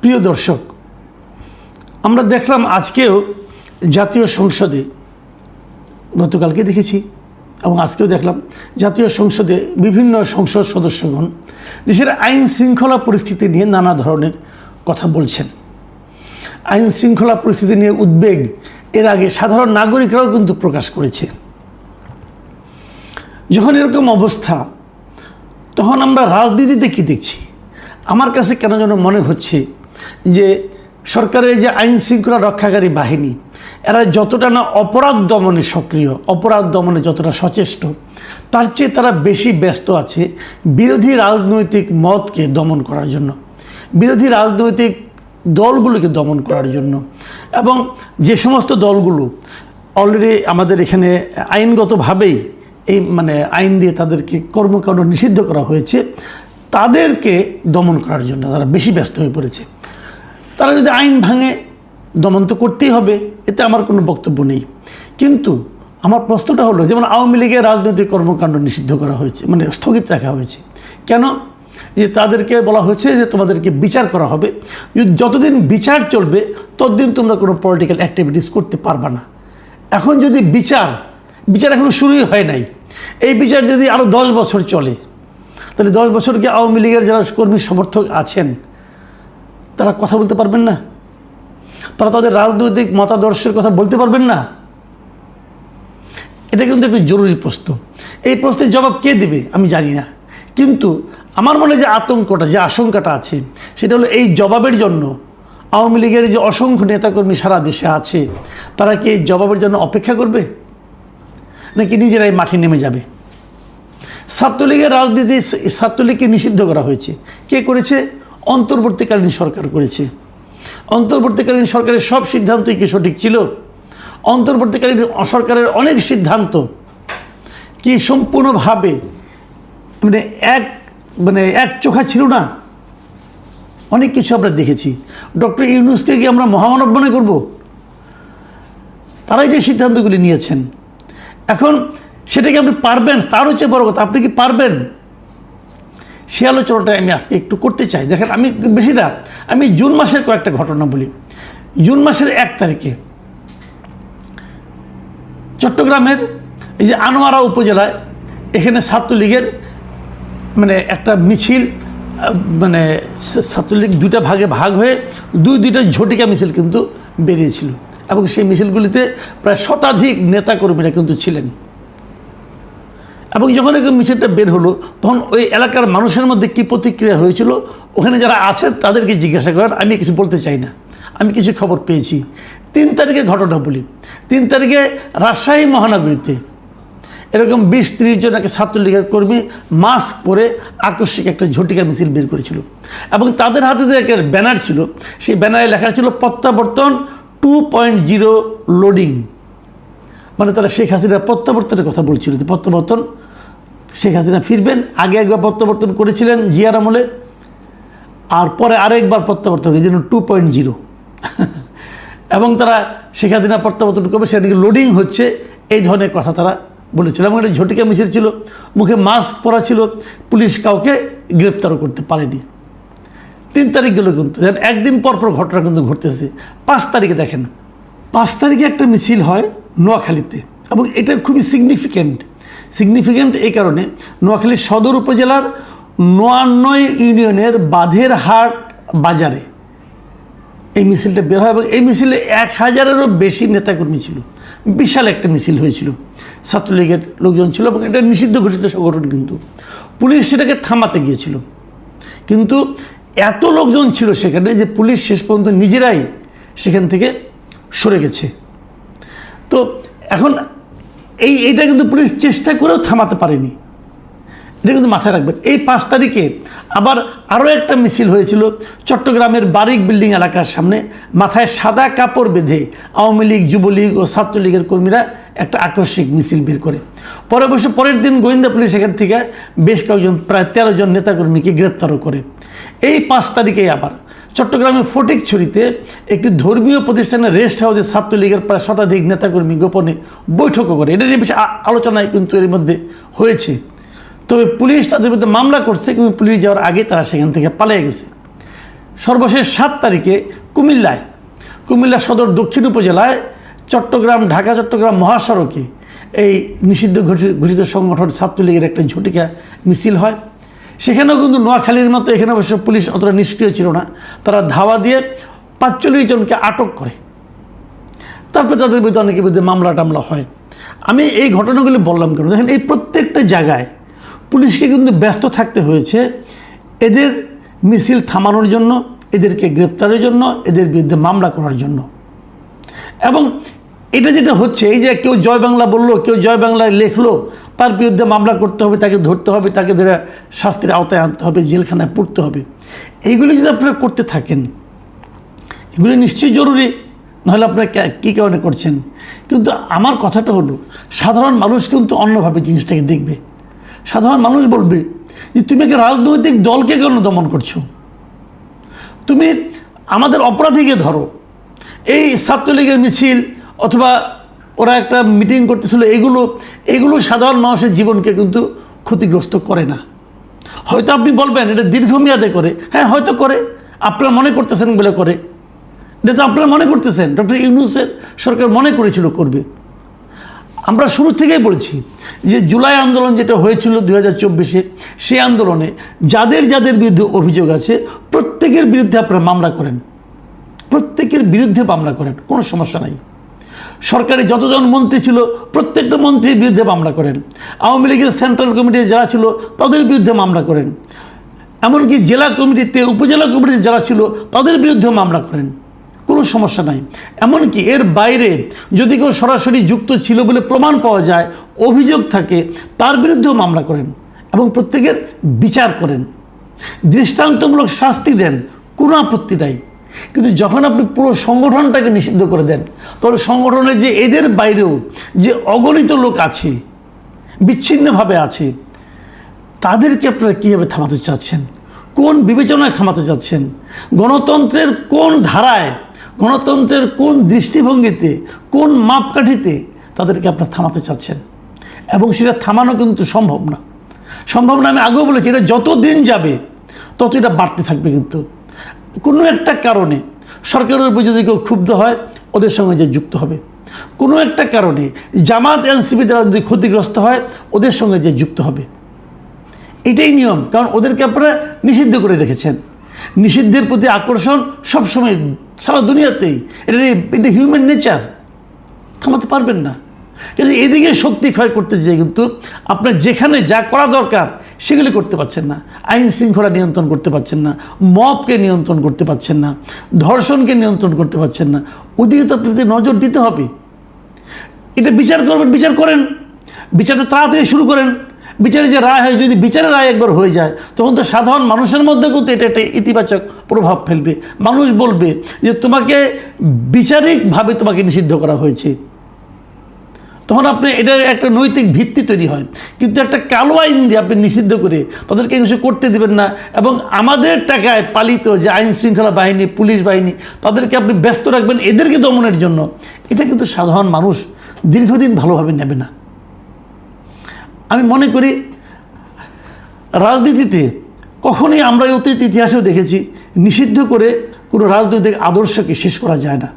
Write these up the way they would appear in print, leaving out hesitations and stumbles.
প্রিয় দর্শক, আমরা দেখলাম আজকেও জাতীয় সংসদে, গতকালকে দেখেছি এবং আজকেও দেখলাম জাতীয় সংসদে বিভিন্ন সংসদ সদস্যগণ দেশের আইন শৃঙ্খলা পরিস্থিতি নিয়ে নানা ধরনের কথা বলছেন। আইন শৃঙ্খলা পরিস্থিতি নিয়ে উদ্বেগ এর আগে সাধারণ নাগরিকরাও কিন্তু প্রকাশ করেছে। যখন এরকম অবস্থা, তখন আমরা রাজনীতিতে কী দেখছি? আমার কাছে কেন যেন মনে হচ্ছে যে সরকারের যে আইন শৃঙ্খলা রক্ষাকারী বাহিনী, এরা যতটা না অপরাধ দমনে সক্রিয়, অপরাধ দমনে যতটা সচেষ্ট, তার চেয়ে তারা বেশি ব্যস্ত আছে বিরোধী রাজনৈতিক মতকে দমন করার জন্য, বিরোধী রাজনৈতিক দলগুলোকে দমন করার জন্য। এবং যে সমস্ত দলগুলো অলরেডি আমাদের এখানে আইনগতভাবেই আইন দিয়ে তাদেরকে কর্মকাণ্ড নিষিদ্ধ করা হয়েছে, তাদেরকে দমন করার জন্য তারা বেশি ব্যস্ত হয়ে পড়েছে। তারা যদি আইন ভাঙে, দমন তো করতেই হবে, এতে আমার কোনো বক্তব্য নেই। কিন্তু আমার প্রশ্নটা হলো, যেমন আওয়ামী লীগের রাজনৈতিক কর্মকাণ্ড নিষিদ্ধ করা হয়েছে, স্থগিত রাখা হয়েছে কেন? যে তাদেরকে বলা হয়েছে যে তোমাদেরকে বিচার করা হবে, যতদিন বিচার চলবে ততদিন তোমরা কোনো পলিটিক্যাল অ্যাক্টিভিটিস করতে পারবা না। এখন যদি বিচার এখনো শুরুই হয় নাই, এই বিচার যদি আরও 10 বছর চলে, তাহলে 10 বছর কি আওয়ামী লীগের যারা কর্মী সমর্থক আছেন তারা কথা বলতে পারবেন না? তারা তাদের রাজনৈতিক মতাদর্শের কথা বলতে পারবেন না? এটা কিন্তু একটি জরুরি প্রশ্ন। এই প্রশ্নের জবাব কে দেবে আমি জানি না, কিন্তু আমার মনে যে আশঙ্কাটা আছে সেটা হলো এই জবাবের জন্য আওয়ামী লীগের যে অসংখ্য নেতাকর্মী সারা দেশে আছে, তারা কি এই জবাবের জন্য অপেক্ষা করবে, নাকি নিজেরাই মাঠে নেমে যাবে? ছাত্রলীগের রাজনীতি, ছাত্রলীগকে নিষিদ্ধ করা হয়েছে। কে করেছে? অন্তর্বর্তীকালীন সরকার করেছে। অন্তর্বর্তীকালীন সরকারের সব সিদ্ধান্তই কি সঠিক ছিল? অন্তর্বর্তীকালীন সরকারের অনেক সিদ্ধান্ত কি সম্পূর্ণভাবে এক চোখা ছিল না? অনেক কিছু আমরা দেখেছি। ডক্টর ইউনূসকে কি আমরা মহামানব মনে করব? তারাই যে সিদ্ধান্তগুলি নিয়েছেন, এখন সেটাকে আপনি পারবেন? তার হচ্ছে বড় কথা, আপনি কি পারবেন? সে আলোচনাটা আমি আজকে একটু করতে চাই। দেখেন, আমি জুন মাসের কয়েকটা ঘটনা বলি। জুন মাসের 1 তারিখে চট্টগ্রামের এই যে আনোয়ারা উপজেলায়, এখানে ছাত্রলীগের একটা মিছিল, ছাত্রলীগ দুইটা ভাগে ভাগ হয়ে দুইটা ঝটিকা মিছিল কিন্তু বেরিয়েছিল, এবং সেই মিছিলগুলিতে প্রায় শতাধিক নেতাকর্মীরা কিন্তু ছিলেন। এবং যখন এই মিছিলটা বের হলো, তখন ওই এলাকার মানুষের মধ্যে কী প্রতিক্রিয়া হয়েছিল, ওখানে যারা আছেন তাদেরকে জিজ্ঞাসা করেন। আমি কিছু বলতে চাই না, আমি কিছু খবর পেয়েছি। 3 তারিখে ঘটনা বলি। 3 তারিখে রাজশাহী মহানগরীতে এরকম 20-30 জন একটা ছাত্রলীগের কর্মী মাস্ক পরে আকস্মিক একটা ঝটিকা মিছিল বের করেছিল, এবং তাদের হাতে যে একটা ব্যানার ছিল, সেই ব্যানারে লেখা ছিল প্রত্যাবর্তন 2.0 লোডিং। তারা শেখ হাসিনা প্রত্যাবর্তনের কথা বলছিল, যে প্রত্যাবর্তন, শেখ হাসিনা ফিরবেন। আগে একবার প্রত্যাবর্তন করেছিলেন জিয়ার আমলে, আর পরে আরেকবার প্রত্যাবর্তন, এই জন্য 2.0 এবং তারা শেখ হাসিনা প্রত্যাবর্তন করবে, সেটাকে লোডিং হচ্ছে, এই ধরনের কথা তারা বলেছিল। এবং একটা ঝটিকা মিছিল ছিল, মুখে মাস্ক পরা ছিল, পুলিশ কাউকে গ্রেপ্তারও করতে পারেনি। 3 তারিখ গেল, কিন্তু একদিন পর ঘটনা কিন্তু ঘটতেছে। 5 তারিখে দেখেন, 5 তারিখে একটা মিছিল হয় নোয়াখালীতে, এবং এটা খুবই সিগনিফিক্যান্ট এই কারণে, নোয়াখালী সদর উপজেলার 99 ইউনিয়নের বাঁধেরহাট বাজারে এই মিছিলটা বের হয়, এবং এই মিছিলে 1000-এরও বেশি নেতাকর্মী ছিল। বিশাল একটা মিছিল হয়েছিল, ছাত্রলীগের লোকজন ছিল, এবং এটা নিষিদ্ধ ঘোষিত সংগঠন। কিন্তু পুলিশ সেটাকে থামাতে গিয়েছিল, কিন্তু এত লোকজন ছিল সেখানে যে পুলিশ শেষ পর্যন্ত নিজেরাই সেখান থেকে সরে গেছে। তো এখন এইটা কিন্তু পুলিশ চেষ্টা করেও থামাতে পারেনি, এটা কিন্তু মাথায় রাখবেন। এই 5 তারিখে আবার আরও একটা মিছিল হয়েছিল চট্টগ্রামের বারিক বিল্ডিং এলাকার সামনে। মাথায় সাদা কাপড় বেঁধে আওয়ামী লীগ, যুবলীগ ও ছাত্রলীগের কর্মীরা একটা আকস্মিক মিছিল বের করে। পরের দিন গোয়েন্দা পুলিশ এখান থেকে বেশ কয়েকজন, প্রায় 13 জন নেতাকর্মীকে গ্রেপ্তারও করে। এই 5 তারিখেই আবার চট্টগ্রামের ফটিকছড়িতে একটি ধর্মীয় প্রতিষ্ঠানের রেস্ট হাউসে ছাত্রলীগের প্রায় শতাধিক নেতাকর্মী গোপনে বৈঠকও করে। এটা নিয়ে বেশি আলোচনায় কিন্তু এর মধ্যে হয়েছে। তবে পুলিশ তাদের মধ্যে মামলা করছে, কিন্তু পুলিশ যাওয়ার আগে তারা সেখান থেকে পালিয়ে গেছে। সর্বশেষ 7 তারিখে কুমিল্লা সদর দক্ষিণ উপজেলায় ঢাকা চট্টগ্রাম মহাসড়কে এই নিষিদ্ধ ঘোষিত সংগঠন ছাত্রলীগের একটা ঝটিকা মিছিল হয়। সেখানেও কিন্তু নোয়াখালীর মতো এখানে অবশ্য পুলিশ অতটা নিষ্ক্রিয় ছিল না, তারা ধাওয়া দিয়ে 45 জনকে আটক করে। তারপরে তাদের বিরুদ্ধে অনেকের বিরুদ্ধে মামলা টামলা হয়। আমি এই ঘটনাগুলি বললাম কেন, দেখেন এই প্রত্যেকটা জায়গায় পুলিশকে কিন্তু ব্যস্ত থাকতে হয়েছে এদের মিছিল থামানোর জন্য, এদেরকে গ্রেপ্তারের জন্য, এদের বিরুদ্ধে মামলা করার জন্য। এবং এটা যেটা হচ্ছে, এই যে কেউ জয় বাংলা বললো, কেউ জয় বাংলায় লেখলো, তার বিরুদ্ধে মামলা করতে হবে, তাকে ধরতে হবে, তাকে ধরে শাস্তির আওতায় আনতে হবে, জেলখানায় পড়তে হবে। এইগুলি যদি আপনারা করতে থাকেন, এগুলি নিশ্চয়ই জরুরি, নাহলে আপনারা কী কারণে করছেন। কিন্তু আমার কথাটা হলো, সাধারণ মানুষ কিন্তু অন্যভাবে জিনিসটাকে দেখবে। সাধারণ মানুষ বলবে যে তুমি একটা রাজনৈতিক দলকে কেন দমন করছো, তুমি আমাদের অপরাধীকে ধরো। এই ছাত্রলীগের মিছিল অথবা ওরা একটা মিটিং করতেছিল, এগুলো সাধারণ মানুষের জীবনকে কিন্তু ক্ষতিগ্রস্ত করে না। হয়তো আপনি বলবেন এটা দীর্ঘমেয়াদে করে, হ্যাঁ হয়তো করে, আপনারা মনে করতেছেন বলে করে। এটা তো আপনারা মনে করতেছেন, ডক্টর ইউনূসের সরকার মনে করেছিল করবে। আমরা শুরু থেকেই বলছি যে জুলাই আন্দোলন যেটা হয়েছিল 2024-এ, সেই আন্দোলনে যাদের বিরুদ্ধে অভিযোগ আছে প্রত্যেকের বিরুদ্ধে আপনারা মামলা করেন, প্রত্যেকের বিরুদ্ধে মামলা করেন, কোনো সমস্যা নাই। সরকারি যতজন মন্ত্রী ছিল প্রত্যেকটা মন্ত্রীর বিরুদ্ধে মামলা করেন। আওয়ামী লীগের সেন্ট্রাল কমিটির যারা ছিল তাদের বিরুদ্ধে মামলা করেন। এমনকি জেলা কমিটিতে, উপজেলা কমিটিতে যারা ছিল তাদের বিরুদ্ধে মামলা করেন, কোনো সমস্যা নাই। এমনকি এর বাইরে যদি কেউ সরাসরি যুক্ত ছিল বলে প্রমাণ পাওয়া যায়, অভিযোগ থাকে, তার বিরুদ্ধেও মামলা করেন এবং প্রত্যেকের বিচার করেন, দৃষ্টান্তমূলক শাস্তি দেন, কোনো আপত্তি নাই। কিন্তু যখন আপনি পুরো সংগঠনটাকে নিষিদ্ধ করে দেন, তাহলে সংগঠনে যে এদের বাইরেও যে অগণিত লোক আছে, বিচ্ছিন্নভাবে আছে, তাদেরকে আপনারা কীভাবে থামাতে চাচ্ছেন, কোন বিবেচনায় থামাতে চাচ্ছেন, গণতন্ত্রের কোন ধারায়, গণতন্ত্রের কোন দৃষ্টিভঙ্গিতে, কোন মাপকাঠিতে তাদেরকে আপনারা থামাতে চাচ্ছেন। এবং সেটা থামানো কিন্তু সম্ভব না। আমি আগেও বলেছি, এটা যত দিন যাবে তত এটা বাড়তে থাকবে। কিন্তু কোনো একটা কারণে সরকারের উপর যদি কেউ ক্ষুব্ধ হয়, ওদের সঙ্গে যে যুক্ত হবে। কোনো একটা কারণে জামাত এনসিপি দ্বারা যদি ক্ষতিগ্রস্ত হয়, ওদের সঙ্গে যে যুক্ত হবে। এটাই নিয়ম, কারণ ওদেরকে আপনারা নিষিদ্ধ করে রেখেছেন। নিষিদ্ধের প্রতি আকর্ষণ সবসময় সারা দুনিয়াতেই, এটা হিউম্যান নেচার, থামাতে পারবেন না। কিন্তু এদিকে শক্তি ক্ষয় করতে যেয়ে কিন্তু আপনার যেখানে যা করা দরকার সেগুলি করতে পারছেন না। আইন শৃঙ্খলা নিয়ন্ত্রণ করতে পারছেন না, মবকে নিয়ন্ত্রণ করতে পারছেন না, ধর্ষণকে নিয়ন্ত্রণ করতে পারছেন না। ওদিকে তো আপনাদের নজর দিতে হবে। এটা বিচার করবেন, বিচার করেন, বিচারটা তাড়াতাড়ি শুরু করেন। বিচারে যে রায় হয়, যদি বিচারের রায় একবার হয়ে যায়, তখন তো সাধারণ মানুষের মধ্যে কিন্তু এটা একটা ইতিবাচক প্রভাব ফেলবে। মানুষ বলবে যে তোমাকে বিচারিকভাবে তোমাকে নিষিদ্ধ করা হয়েছে, তখন আপনি এটার একটা নৈতিক ভিত্তি তৈরি হয়। কিন্তু একটা কালো আইন দিয়ে আপনি নিষিদ্ধ করে তাদেরকে কিছু করতে দেবেন না, এবং আমাদের টাকায় পালিত যে আইন শৃঙ্খলা বাহিনী, পুলিশ বাহিনী, তাদেরকে আপনি ব্যস্ত রাখবেন এদেরকে দমনের জন্য, এটা কিন্তু সাধারণ মানুষ দীর্ঘদিন ভালোভাবে নেবে না। আমি মনে করি রাজনীতিতে কখনোই আমরা অতীত ইতিহাসেও দেখেছি, নিষিদ্ধ করে কোনো রাজনৈতিক আদর্শকে শেষ করা যায় না।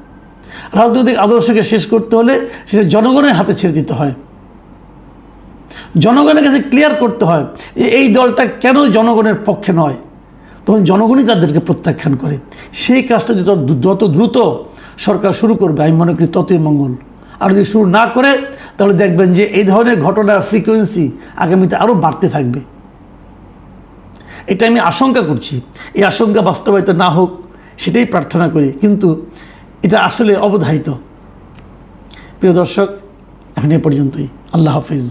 রাজনৈতিক আদর্শকে শেষ করতে হলে সেটা জনগণের হাতে ছেড়ে দিতে হয়। জনগণের কাছে ক্লিয়ার করতে হয় এই দলটা কেন জনগণের পক্ষে নয়, তখন জনগণই তাদেরকে প্রত্যাখ্যান করে। সেই কাজটা যত দ্রুত সরকার শুরু করবে, আমি মনে করি ততই মঙ্গল। আর যদি শুরু না করে, তাহলে দেখবেন যে এই ধরনের ঘটনার ফ্রিকোয়েন্সি আগামীতে আরও বাড়তে থাকবে। এটা আমি আশঙ্কা করছি। এই আশঙ্কা বাস্তবায়িত না হোক সেটাই প্রার্থনা করি, কিন্তু এটা আসলে অবধারিত। প্রিয় দর্শক, এখন এ পর্যন্তই। আল্লাহ হাফিজ।